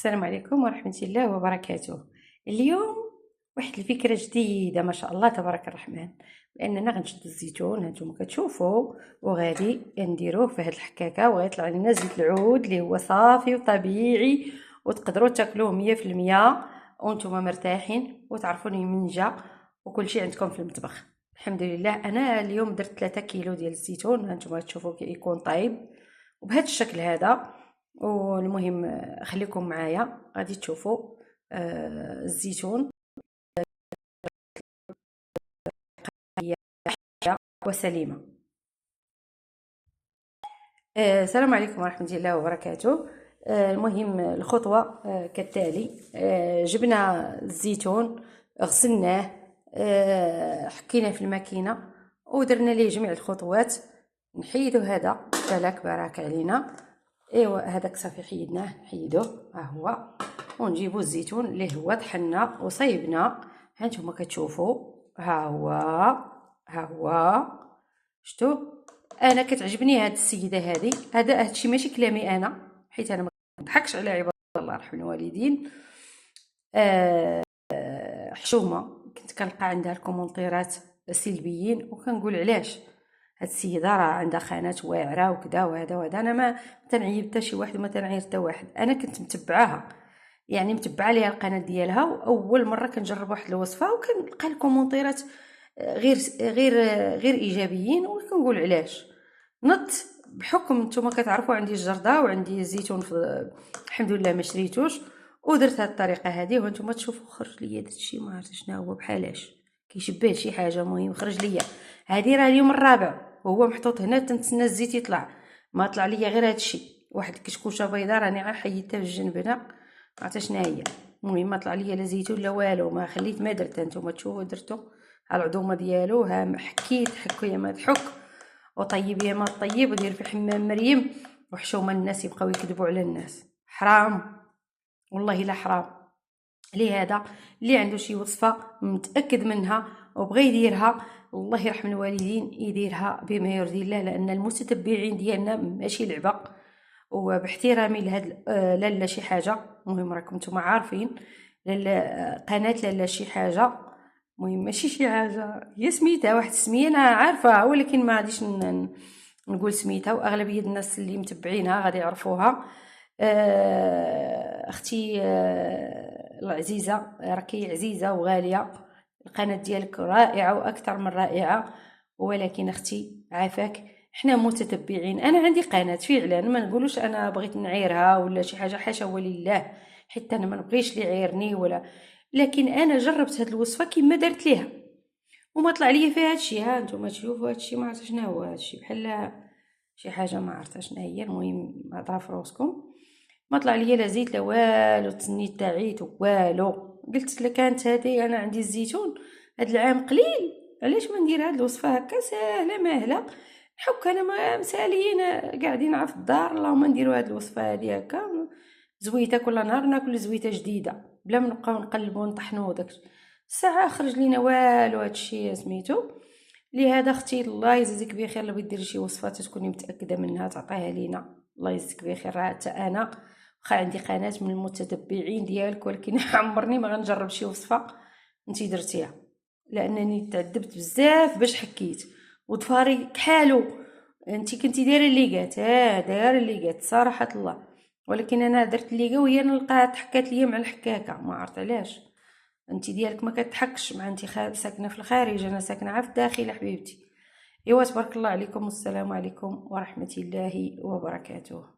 السلام عليكم ورحمة الله وبركاته. اليوم واحد الفكرة جديدة ما شاء الله تبارك الرحمن، بأننا غنشد الزيتون هانتوما كتشوفوا وغادي نديروه في هاد الحكاكة وغيطلع لنا زيت العود اللي هو صافي وطبيعي وتقدروا تاكلوه 100% وانتم مرتاحين وتعرفوني منجا وكل شيء عندكم في المطبخ. الحمد لله انا اليوم درت 3 كيلو ديال الزيتون هانتوما تشوفوا كيكون طايب وبهذا الشكل هذا. والمهم خليكم معايا غادي تشوفوا الزيتون وسليمة. السلام عليكم ورحمة الله وبركاته. المهم الخطوة كالتالي: جبنا الزيتون غسلناه، حكيناه في الماكينة ودرنا ليه جميع الخطوات. نحيدو هذا بالك بارك علينا، ايوا هذاك صافي حيدناه نحيدوه ها هو، ونجيبو الزيتون اللي هو طحنا وصيبنا هانتوما كتشوفوا ها هو شتو. انا كتعجبني هاد السيده هذه، هادشي ماشي كلامي انا حيت انا ما نضحكش على عباد الله يرحم الوالدين. حشومه كنت كنلقى عندها الكومونتيرات سلبيين وكنقول علاش هاد السيده راه عندها خانات واعره وكذا وهذا انا ما تنعيب حتى شي واحد وما تنعير حتى واحد. انا كنت متبعاها، يعني متبعه ليها القناه ديالها، واول مره كنجرب واحد الوصفه وكنلقى الكومونتيرات غير ايجابيين، وكنقول علاش. نط بحكم نتوما كتعرفوا عندي الجرده وعندي الزيتون الحمد لله ما شريتوش، ودرت هاد الطريقه هذه وانتم تشوفوا خرج ليا داكشي ما عرفت شنو هو بحالاش كيشبه شي حاجه. مهم خرج ليا هذه راه اليوم الرابع وهو محطوط هنا تنتسنى الزيت يطلع، ما طلع ليا غير هادشي واحد الكشكوشه بيضاء راني غير حيدتها في الجنب هنا عرفت شنو هي. المهم ما طلع ليا لا زيتون لا والو، ما خليت ما درت. نتوما تشوفوا درتو ها العظومه ديالو، ها حكيت حكو يا ما تحك وطيب يا ما طيب ودير في حمام مريم وحشومه الناس يبقاو يكذبوا على الناس. حرام والله لا حرام. لهذا اللي عنده شي وصفه متاكد منها وبغى يديرها الله يرحم الوالدين يديرها بما يرضي الله، لان المتتبعين ديالنا ماشي لعبه. وباحترامي لهاد لالا شي حاجه، المهم راكم نتوما عارفين لالا قناه لالا شي حاجه، المهم ماشي شي حاجه هي سميتها واحد السميه انا عارفاها ولكن ما غاديش نقول سميتها، واغلبيه الناس اللي متبعينها غادي يعرفوها. اختي العزيزه راكي عزيزه وغاليه، القناه ديالك رائعه واكثر من رائعه، ولكن اختي عافاك حنا متتبعين. انا عندي قناه فعلا ما نقولوش انا بغيت نعيرها ولا شي حاجه، حاشا ولله، حتى انا ما نبغيش اللي يعيرني ولا، لكن انا جربت هاد الوصفه كما درت ليها وما طلع ليا فيها هادشي. ها نتوما تشوفوا هادشي ما عرفت شنو هو هادشي، بحال شي حاجه ما عرفت شنو هي. المهم عطرا في راسكم، ما طلع ليا لا زيت لا والو، تسنيت تعيت والو. قلت لك كانت هذه انا عندي الزيتون هاد العام قليل، علاش ما ندير هاد الوصفه هكا ساهله ماهله نحك انا ما مساليين قاعدين في الدار، اللهم نديروا هاد الوصفه هذه هكا زويته كل نهار ناكل زويته جديده بلا ما نبقاو نقلبوا ونطحنوا داك الساعه خرج لينا والو هادشي سميتو. لهذا اختي الله يجزيك بخير لو بغيتي ديري شي وصفه تكوني متاكده منها تعطيها لينا، الله يجزيك بخير. حتى انا واخا عندي قناه من المتتبعين ديالك ولكن عمرني ما غنجرب شي وصفه انتي درتيها، لانني تعذبت بزاف باش حكيت وضفاري كحالو. انتي كنتي دايره اللي قالت دايره اللي قالت صراحه الله، ولكن انا درت اللي قال وهي نلقاها حكات ليا مع الحكاكه ما عرفت علاش. انتي ديالك ما كتحكش مع انتي ساكنه في الخارج، انا ساكنه في الداخل حبيبتي. ايوا تبارك الله عليكم والسلام عليكم ورحمه الله وبركاته.